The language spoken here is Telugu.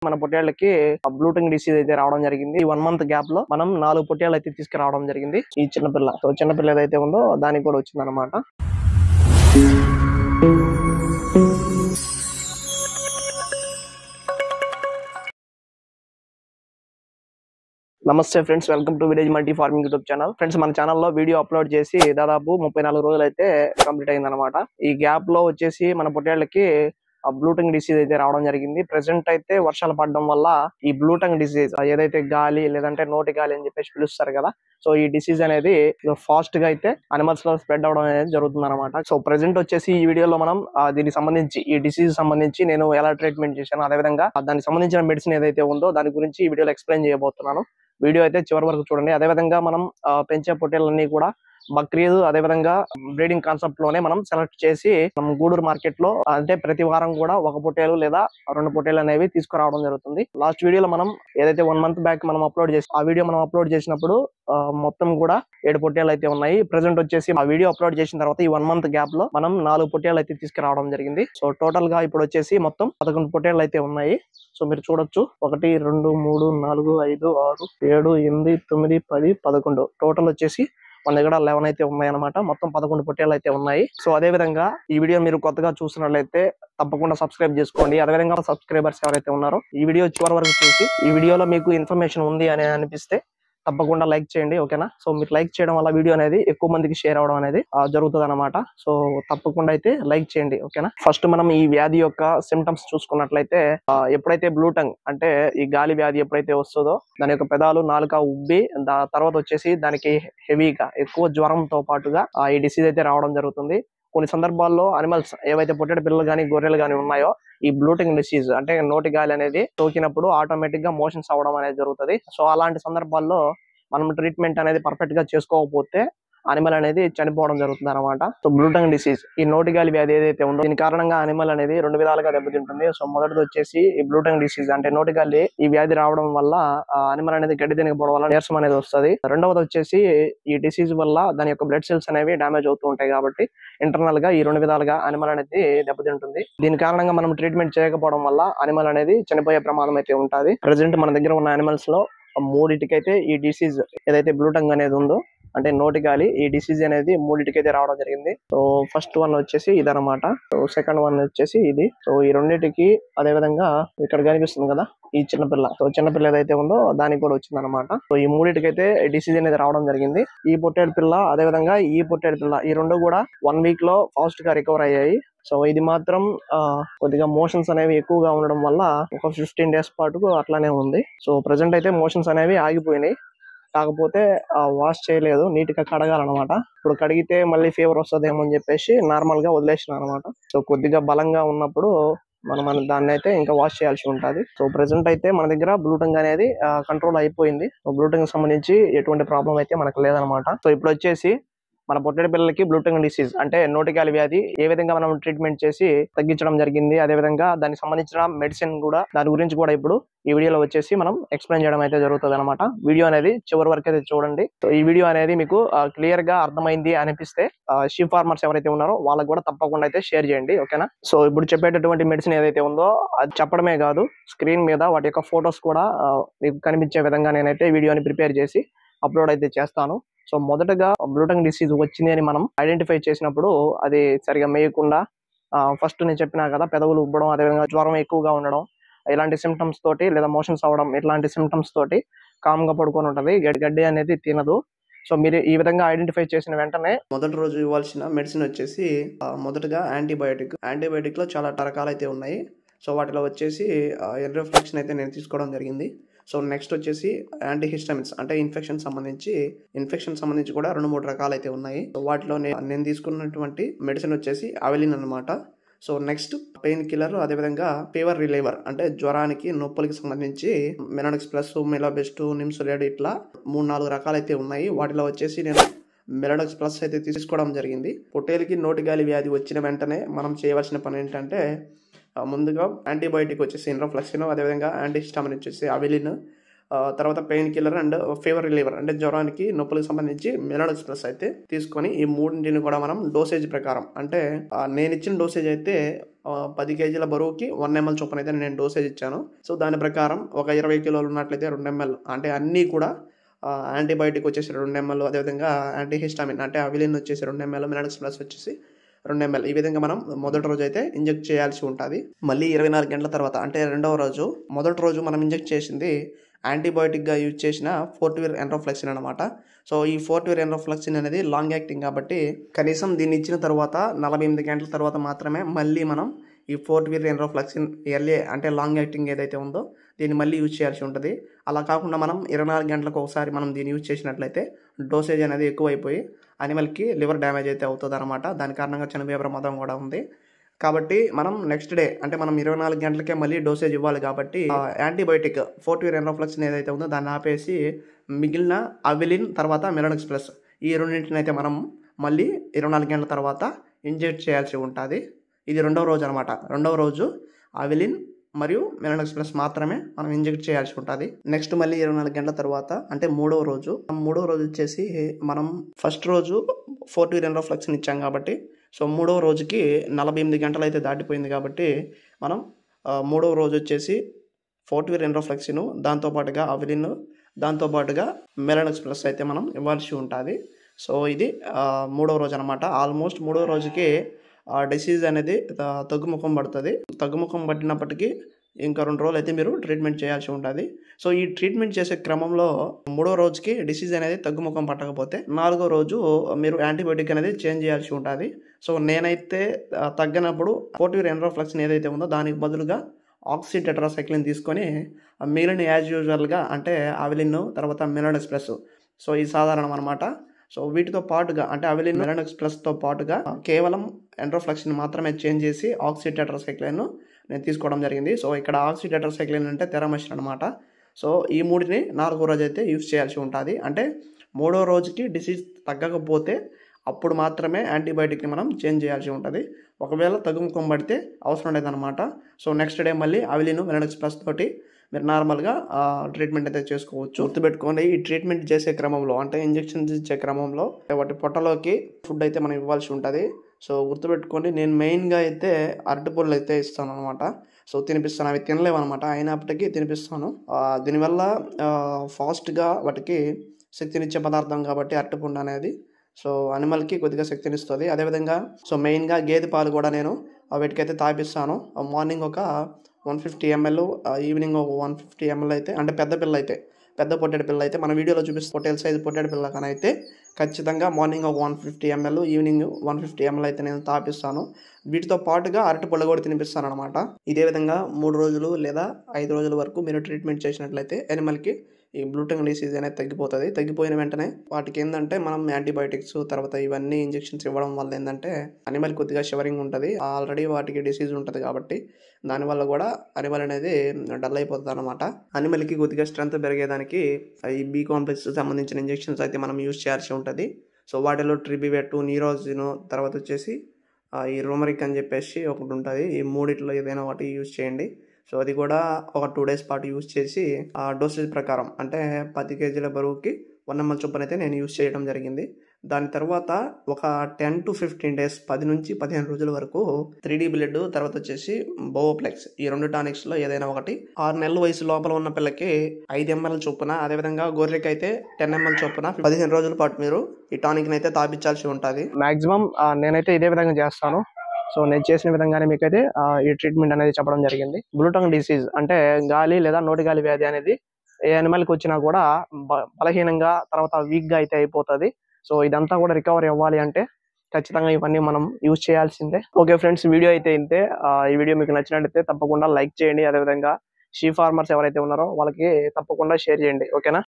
మన పొట్టేళ్ళకి బ్లూటింగ్ డిసీజ్ అయితే రావడం జరిగింది. ఈ 1 మంత్ గ్యాప్ లో మనం 4 పొట్టేళ్ళు అయితే తీసుకురావడం జరిగింది. ఈ చిన్నపిల్ల ఏదైతే ఉందో దానికి కూడా వచ్చింది అనమాట. నమస్తే friends, welcome to village multi farming YouTube channel. Friends, మన ఛానల్లో వీడియో అప్లోడ్ చేసి దాదాపు 34 రోజులు అయితే కంప్లీట్ అయింది అనమాట. ఈ గ్యాప్ లో వచ్చేసి మన పొట్టేళ్ళకి బ్లూటింగ్ డిసీజ్ అయితే రావడం జరిగింది. ప్రెసెంట్ అయితే వర్షాలు పడడం వల్ల ఈ బ్లూటింగ్ డిసీజ్ ఏదైతే గాలి లేదంటే నోటి గాలి అని చెప్పేసి పిలుస్తారు కదా, సో ఈ డిసీజ్ అనేది ఫాస్ట్ గా అయితే అనిమల్స్ లో స్ప్రెడ్ అవడం అనేది జరుగుతుంది అనమాట. సో ప్రెసెంట్ వచ్చేసి ఈ వీడియోలో మనం దీనికి సంబంధించి ఈ డిసీజ్ సంబంధించి నేను ఎలా ట్రీట్మెంట్ చేశాను, అదేవిధంగా దానికి సంబంధించిన మెడిసిన్ ఏదైతే ఉందో దాని గురించి ఈ వీడియోలో ఎక్స్ప్లెయిన్ చేయబోతున్నాను. వీడియో అయితే చివరి వరకు చూడండి. అదేవిధంగా మనం పెంచే పొట్టేళ్ళన్నీ కూడా బక్రీద్ అదేవిధంగా బ్రీడింగ్ కాన్సెప్ట్ లోనే మనం సెలెక్ట్ చేసి మనం గూడూరు మార్కెట్ లో అంటే ప్రతి వారం కూడా ఒక పొట్టేలు లేదా 2 పొట్టేలు అనేవి తీసుకురావడం జరుగుతుంది. లాస్ట్ వీడియోలో మనం ఏదైతే 1 మంత్ బ్యాక్ మనం అప్లోడ్ చేసి ఆ వీడియో మనం అప్లోడ్ చేసినప్పుడు మొత్తం కూడా 7 పొట్టేలు అయితే ఉన్నాయి. ప్రెసెంట్ వచ్చేసి ఆ వీడియో అప్లోడ్ చేసిన తర్వాత ఈ 1 మంత్ గ్యాప్ లో మనం 4 పొట్టేలు అయితే తీసుకురావడం జరిగింది. సో టోటల్ గా ఇప్పుడు వచ్చేసి మొత్తం 11 పొట్టేలు అయితే ఉన్నాయి. సో మీరు చూడొచ్చు, 1 2 3 4 5 6 7 8 9 10 11 టోటల్ వచ్చేసి మన దగ్గర 11 అయితే ఉన్నాయి అనమాట. మొత్తం 11 పొట్టేళ్ళు అయితే ఉన్నాయి. సో అదే విధంగా ఈ వీడియో మీరు కొత్తగా చూసినట్లయితే తప్పకుండా సబ్స్క్రైబ్ చేసుకోండి. అదేవిధంగా సబ్స్క్రైబర్స్ ఎవరైతే ఉన్నారో ఈ వీడియో చివరి వరకు చూసి ఈ వీడియోలో మీకు ఇన్ఫర్మేషన్ ఉంది అని అనిపిస్తే తప్పకుండా లైక్ చేయండి, ఓకేనా. సో మీరు లైక్ చేయడం వల్ల వీడియో అనేది ఎక్కువ మందికి షేర్ అవడం అనేది జరుగుతుంది అనమాట. సో తప్పకుండా అయితే లైక్ చేయండి, ఓకేనా. ఫస్ట్ మనం ఈ వ్యాధి యొక్క సిమ్టమ్స్ చూసుకున్నట్లయితే ఎప్పుడైతే బ్లూటంగ్ అంటే ఈ గాలి వ్యాధి ఎప్పుడైతే వస్తుందో దాని యొక్క పెదాలు నాలుక ఉబ్బి తర్వాత వచ్చేసి దానికి హెవీగా ఎక్కువ జ్వరంతో పాటుగా ఈ డిసీజ్ అయితే రావడం జరుగుతుంది. కొన్ని సందర్భాల్లో అనిమల్స్ ఏవైతే పొట్టేడు పిల్లలు కానీ గొర్రెలు కానీ ఉన్నాయో ఈ బ్లూటింగ్ డిసీజ్ అంటే నోటి గాలి అనేది సోకినప్పుడు ఆటోమేటిక్ గా మోషన్స్ అవడం అనేది జరుగుతుంది. సో అలాంటి సందర్భాల్లో మనం ట్రీట్మెంట్ అనేది పర్ఫెక్ట్ గా చేసుకోకపోతే అనిమల్ అనేది చనిపోవడం జరుగుతుంది అనమాట. సో బ్లూటింగ్ డిసీజ్ ఈ నోటి గాలి వ్యాధి ఏదైతే ఉందో దీని కారణంగా అనిమల్ అనేది 2 విధాలుగా దెబ్బతింటుంది. సో మొదటిది వచ్చేసి ఈ బ్లూటింగ్ డిసీజ్ అంటే నోటి గాలి ఈ వ్యాధి రావడం వల్ల అనిమల్ అనేది గడ్డి తినకపోవడం వల్ల నీరసం అనేది వస్తుంది. రెండవది వచ్చేసి ఈ డిసీజ్ వల్ల దాని యొక్క బ్లడ్ సెల్స్ అనేవి డామేజ్ అవుతూ ఉంటాయి కాబట్టి ఇంటర్నల్ గా ఈ 2 విధాలుగా అనిమల్ అనేది దెబ్బతింటుంది. దీని కారణంగా మనం ట్రీట్మెంట్ చేయకపోవడం వల్ల అనిమల్ అనేది చనిపోయే ప్రమాదం అయితే ఉంటుంది. ప్రెసెంట్ మన దగ్గర ఉన్న అనిమల్స్ లో 3టికైతే ఈ డిసీజ్ ఏదైతే బ్లూటింగ్ అనేది ఉందో అంటే నోటి గాలి ఈ డిసీజ్ అనేది 3టికైతే రావడం జరిగింది. సో ఫస్ట్ వన్ వచ్చేసి ఇదనమాట. సో సెకండ్ వన్ వచ్చేసి ఇది. సో ఈ 2టికి అదే విధంగా ఇక్కడ కనిపిస్తుంది కదా ఈ చిన్నపిల్ల, సో చిన్నపిల్ల ఏదైతే ఉందో దానికి కూడా వచ్చింది అనమాట. సో ఈ 3టికైతే డిసీజ్ అనేది రావడం జరిగింది. ఈ పొట్టేడు పిల్ల అదే విధంగా ఈ పొట్టేడు పిల్ల ఈ 2 కూడా 1 వీక్ లో ఫాస్ట్ గా రికవర్ అయ్యాయి. సో ఇది మాత్రం కొద్దిగా మోషన్స్ అనేవి ఎక్కువగా ఉండడం వల్ల ఒక 15 days పాటు అట్లానే ఉంది. సో ప్రెసెంట్ అయితే మోషన్స్ అనేవి ఆగిపోయినాయి, కాకపోతే వాష్ చేయలేదు, నీట్ గా కడగాలన్నమాట. ఇప్పుడు కడిగితే మళ్ళీ ఫీవర్ వస్తుందేమో అని చెప్పేసి నార్మల్ గా వదిలేసిన అనమాట. సో కొద్దిగా బలంగా ఉన్నప్పుడు మనం దాన్ని అయితే ఇంకా వాష్ చేయాల్సి ఉంటుంది. సో ప్రెసెంట్ అయితే మన దగ్గర బ్లూటింగ్ అనేది కంట్రోల్ అయిపోయింది. సో బ్లూటింగ్ సంబంధించి ఎటువంటి ప్రాబ్లం అయితే మనకు లేదనమాట. సో ఇప్పుడు వచ్చేసి మన పొట్టేడు పిల్లలకి బ్లూటింగ్ డిసీజ్ అంటే నోటి గాలి వ్యాధి ఏ విధంగా మనం ట్రీట్మెంట్ చేసి తగ్గించడం జరిగింది, అదే విధంగా దానికి సంబంధించిన మెడిసిన్ కూడా దాని గురించి కూడా ఇప్పుడు ఈ వీడియోలో వచ్చేసి మనం ఎక్స్ప్లెయిన్ చేయడం అయితే జరుగుతుంది అనమాట. వీడియో అనేది చివరి వరకు అయితే చూడండి. సో ఈ వీడియో అనేది మీకు క్లియర్ గా అర్థమైంది అనిపిస్తే షీప్ ఫార్మర్స్ ఎవరైతే ఉన్నారో వాళ్ళకి కూడా తప్పకుండా అయితే షేర్ చేయండి, ఓకేనా. సో ఇప్పుడు చెప్పేటటువంటి మెడిసిన్ ఏదైతే ఉందో అది చెప్పడమే కాదు, స్క్రీన్ మీద వాటి యొక్క ఫొటోస్ కూడా మీకు కనిపించే విధంగా నేనైతే వీడియోని ప్రిపేర్ చేసి అప్లోడ్ అయితే చేస్తాను. సో మొదటగా బ్లూటింగ్ డిసీజ్ వచ్చింది అని మనం ఐడెంటిఫై చేసినప్పుడు అది సరిగా మేయకుండా ఫస్ట్ నేను చెప్పినా కదా పెదవులు ఉబ్బడం అదేవిధంగా జ్వరం ఎక్కువగా ఉండడం ఇలాంటి సిమ్టమ్స్ తోటి లేదా మోషన్స్ అవడం ఇట్లాంటి సిమ్టమ్స్ తోటి కామ్ గా పడుకొని ఉంటది, గడ్డి అనేది తినదు. సో మీరు ఈ విధంగా ఐడెంటిఫై చేసిన వెంటనే మొదటి రోజు ఇవ్వాల్సిన మెడిసిన్ వచ్చేసి మొదటగా యాంటీబయాటిక్ లో చాలా రకాలు అయితే ఉన్నాయి. సో వాటిలో వచ్చేసి ఎన్రోఫ్లెక్సిన్ అయితే నేను తీసుకోవడం జరిగింది. సో నెక్స్ట్ వచ్చేసి యాంటీహిస్టామిన్స్ అంటే ఇన్ఫెక్షన్ సంబంధించి కూడా 2-3 రకాలు అయితే ఉన్నాయి. సో వాటిలో నేను తీసుకున్నటువంటి మెడిసిన్ వచ్చేసి అవెలిన్ అనమాట. సో నెక్స్ట్ పెయిన్ కిల్లర్ అదేవిధంగా ఫీవర్ రిలీవర్ అంటే జ్వరానికి నొప్పులకి సంబంధించి మెనోడెక్స్ ప్లస్, మెలాబెస్ట్, నిమ్సోలియాడ్ ఇట్లా 3-4 రకాలు అయితే ఉన్నాయి. వాటిలో వచ్చేసి నేను మెలోడెక్స్ ప్లస్ అయితే తీసుకోవడం జరిగింది. పొట్టేలికి నోటి గాలి వ్యాధి వచ్చిన వెంటనే మనం చేయవలసిన పని ఏంటంటే ముందుగా యాంటీబయాటిక్ వచ్చేసి ఎన్రోఫ్లెక్సిన్, అదేవిధంగా యాంటీహిస్టామిన్ వచ్చేసి అవెలిన్, తర్వాత pain killer and fever reliever అంటే జ్వరానికి నొప్పులకు సంబంధించి మెలోడెక్స్ ప్లస్ అయితే తీసుకొని ఈ 3టిని కూడా మనం డోసేజ్ ప్రకారం అంటే నేను ఇచ్చిన డోసేజ్ అయితే 10 కేజీల బరువుకి 1 ml చొప్పున అయితే నేను డోసేజ్ ఇచ్చాను. సో దాని ప్రకారం ఒక 20 కిలోలు ఉన్నట్లయితే 2 ml అంటే అన్నీ కూడా యాంటీబయాటిక్ వచ్చేసి 2 ml, అదేవిధంగా యాంటీహిస్టామిన్ అంటే అవిలిన్ వచ్చేసి 2 ml, మినరల్స్ ప్లస్ వచ్చేసి 2 ml. ఈ విధంగా మనం మొదటి రోజు అయితే ఇంజెక్ట్ చేయాల్సి ఉంటుంది. మళ్ళీ 24 గంటల తర్వాత అంటే రెండవ రోజు, మొదటి రోజు మనం ఇంజెక్ట్ చేసింది యాంటీబయాటిక్గా యూజ్ చేసిన ఫోర్టివిర్ ఎండ్రోఫ్లెక్సిన్ అనమాట. సో ఈ ఫోర్టివిర్ ఎండ్రోఫ్లెక్సిన్ అనేది లాంగ్ యాక్టింగ్ కాబట్టి కనీసం దీన్ని ఇచ్చిన తర్వాత 48 గంటల తర్వాత మాత్రమే మళ్ళీ మనం ఈ ఫోర్టివిర్ ఎండ్రోఫ్లెక్సిన్ ఎర్లీ అంటే లాంగ్ యాక్టింగ్ ఏదైతే ఉందో దీన్ని మళ్ళీ యూజ్ చేయాల్సి ఉంటుంది. అలా కాకుండా మనం 24 గంటలకు ఒకసారి మనం దీన్ని యూజ్ చేసినట్లయితే డోసేజ్ అనేది ఎక్కువైపోయి అనిమల్కి లివర్ డ్యామేజ్ అయితే అవుతుంది అనమాట. దాని కారణంగా చనిపోయే ప్రమాదం కూడా ఉంది. కాబట్టి మనం నెక్స్ట్ డే అంటే మనం 24 గంటలకే మళ్ళీ డోసేజ్ ఇవ్వాలి కాబట్టి యాంటీబయాటిక్ ఫోర్టివిర్ ఎండ్రోఫ్లెక్సిన్ ఏదైతే ఉందో దాన్ని ఆపేసి మిగిలిన అవిలిన్ తర్వాత మిలనక్స్ ప్లస్ ఈ రెండింటిని అయితే మనం మళ్ళీ 24 గంటల తర్వాత ఇంజెక్ట్ చేయాల్సి ఉంటుంది. ఇది రెండవ రోజు అనమాట. రెండవ రోజు అవిలిన్ మరియు మిలనక్స్ ప్లస్ మాత్రమే మనం ఇంజెక్ట్ చేయాల్సి ఉంటుంది. నెక్స్ట్ మళ్ళీ 24 గంటల తర్వాత అంటే మూడవ రోజు వచ్చేసి మనం ఫస్ట్ రోజు ఫోర్టివిర్ ఎండ్రోఫ్లెక్సిన్ ఇచ్చాం కాబట్టి సో మూడవ రోజుకి 48 గంటలు అయితే దాటిపోయింది కాబట్టి మనం మూడవ రోజు వచ్చేసి ఫోర్టివిర్ ఎండ్రోఫ్లెక్సిన్ దాంతోపాటుగా అవిలిన్ దాంతోపాటుగా మిలనక్స్ ప్లస్ అయితే మనం ఇవ్వాల్సి ఉంటుంది. సో ఇది మూడవ రోజు అనమాట. ఆల్మోస్ట్ మూడవ రోజుకి డిసీజ్ అనేది తగ్గుముఖం పడుతుంది. తగ్గుముఖం పట్టినప్పటికీ ఇంకా 2 రోజులు అయితే మీరు ట్రీట్మెంట్ చేయాల్సి ఉంటుంది. సో ఈ ట్రీట్మెంట్ చేసే క్రమంలో మూడో రోజుకి డిసీజ్ అనేది తగ్గుముఖం పట్టకపోతే 4వ రోజు మీరు యాంటీబయాటిక్ అనేది చేంజ్ చేయాల్సి ఉంటుంది. సో నేనైతే తగ్గినప్పుడు ఫోర్టివిర్ ఎండ్రోఫ్లెక్సిన్ ఏదైతే ఉందో దానికి బదులుగా ఆక్సిటెట్రాసైక్లిన్ తీసుకొని మిగిలిన యాజ్ యూజువల్గా అంటే అవిలిన్ తర్వాత మిలనక్స్ ప్లస్ సో ఇది సాధారణం అనమాట. సో వీటితో పాటుగా అంటే అవిలిన్ మిలనక్స్ ప్లస్తో పాటుగా కేవలం ఎండ్రోఫ్లెక్సిన్ మాత్రమే చేంజ్ చేసి ఆక్సిటెట్రాసైక్లిన్ నేను తీసుకోవడం జరిగింది. సో ఇక్కడ ఆక్సిటెట్రాసైక్లిన్ అంటే తెరమసిన్ అనమాట. సో ఈ మూడిని 4వ రోజు అయితే యూజ్ చేయాల్సి ఉంటుంది. అంటే 3వ రోజుకి డిసీజ్ తగ్గకపోతే అప్పుడు మాత్రమే యాంటీబయాటిక్ని మనం చేంజ్ చేయాల్సి ఉంటుంది. ఒకవేళ తగ్గుముఖం పడితే అవసరం లేదనమాట. సో నెక్స్ట్ డే మళ్ళీ అవిలిన్ మిలనక్స్ ప్లస్ తోటి మీరు నార్మల్గా ట్రీట్మెంట్ అయితే చేసుకోవచ్చు. గుర్తుపెట్టుకోండి, ఈ ట్రీట్మెంట్ చేసే క్రమంలో అంటే ఇంజెక్షన్స్ ఇచ్చే క్రమంలో వాటి పొట్టలోకి ఫుడ్ అయితే మనం ఇవ్వాల్సి ఉంటుంది. సో గుర్తుపెట్టుకోండి, నేను మెయిన్గా అయితే అరటిపళ్ళు అయితే ఇస్తాను అనమాట. సో తినిపిస్తాను, అవి తినలేవు అనమాట, అయినప్పటికీ తినిపిస్తాను. దీనివల్ల ఫాస్ట్గా వాటికి శక్తినిచ్చే పదార్థం కాబట్టి అరటిపండు అనేది సో అనిమల్కి కొద్దిగా శక్తినిస్తుంది. అదేవిధంగా సో మెయిన్గా గేదె పాలు కూడా నేను వీటికైతే తాపిస్తాను. మార్నింగ్ ఒక 150 ml, ఈవినింగ్ ఒక 150 ml అయితే అంటే పెద్ద పొట్టేడు పిల్ల అయితే మన వీడియోలో చూపిస్తే పొట్టేలు సైజు పొట్టేడు పిల్ల కానీ అయితే ఖచ్చితంగా మార్నింగ్ ఒక 150 ml, ఈవినింగ్ 150 ml అయితే నేను తాపిస్తాను. వీటితో పాటుగా అరటిపళ్ళు కూడా తినిపిస్తాను అనమాట. ఇదే విధంగా 3 రోజులు లేదా 5 రోజుల వరకు మీరు ట్రీట్మెంట్ చేసినట్లయితే యానిమల్కి ఈ బ్లూటింగ్ డిసీజ్ అనేది తగ్గిపోతుంది. తగ్గిపోయిన వెంటనే వాటికి ఏంటంటే మనం యాంటీబయాటిక్స్ తర్వాత ఇవన్నీ ఇంజెక్షన్స్ ఇవ్వడం వల్ల ఏంటంటే అనిమల్ కొద్దిగా షివరింగ్ ఉంటుంది. ఆల్రెడీ వాటికి డిసీజ్ ఉంటుంది కాబట్టి దానివల్ల కూడా అనిమల్ అనేది డల్ అయిపోతుంది అనమాట. అనిమల్కి కొద్దిగా స్ట్రెంత్ పెరిగేదానికి ఈ బి కాంప్లెక్స్ సంబంధించిన ఇంజెక్షన్స్ అయితే మనం యూజ్ చేయాల్సి ఉంటుంది. సో వాటిలో ట్రిబివెట్, నీరోజిన్ తర్వాత వచ్చేసి ఈ రోమరిక్ అని చెప్పేసి ఒకటి ఉంటుంది. ఈ మూడిట్లో ఏదైనా వాటి యూజ్ చేయండి. సో అది కూడా ఒక 2 days పాటు యూజ్ చేసి ఆ డోసేజ్ ప్రకారం అంటే 10 కేజీల బరువుకి 1 ml చొప్పున అయితే నేను యూజ్ చేయడం జరిగింది. దాని తర్వాత ఒక 10 to 15 days 10 నుంచి 15 రోజుల వరకు 3D బ్లడ్ తర్వాత వచ్చేసి బోవోప్లెక్స్ ఈ 2 టానిక్స్లో ఏదైనా ఒకటి 6 నెలల వయసు లోపల ఉన్న పిల్లకి 5 ml చొప్పున, అదేవిధంగా గొర్రెకి అయితే 10 ml చొప్పున 15 రోజుల పాటు మీరు ఈ టానిక్ని అయితే తాపించాల్సి ఉంటుంది. మాక్సిమం నేనైతే ఇదే విధంగా చేస్తాను. సో నేను చేసిన విధంగానే మీకైతే ఈ ట్రీట్మెంట్ అనేది చెప్పడం జరిగింది. బ్లూటంగ్ డిసీజ్ అంటే గాలి లేదా నోటి గాలి వ్యాధి అనేది ఏ అనిమల్కి వచ్చినా కూడా బలహీనంగా తర్వాత వీక్గా అయితే అయిపోతుంది. సో ఇదంతా కూడా రికవర్ అవ్వాలి అంటే ఖచ్చితంగా ఇవన్నీ మనం యూజ్ చేయాల్సిందే. ఓకే ఫ్రెండ్స్, వీడియో అయితే ఇంతే. ఈ వీడియో మీకు నచ్చినట్లయితే తప్పకుండా లైక్ చేయండి. అదేవిధంగా షీ ఫార్మర్స్ ఎవరైతే ఉన్నారో వాళ్ళకి తప్పకుండా షేర్ చేయండి. ఓకేనా?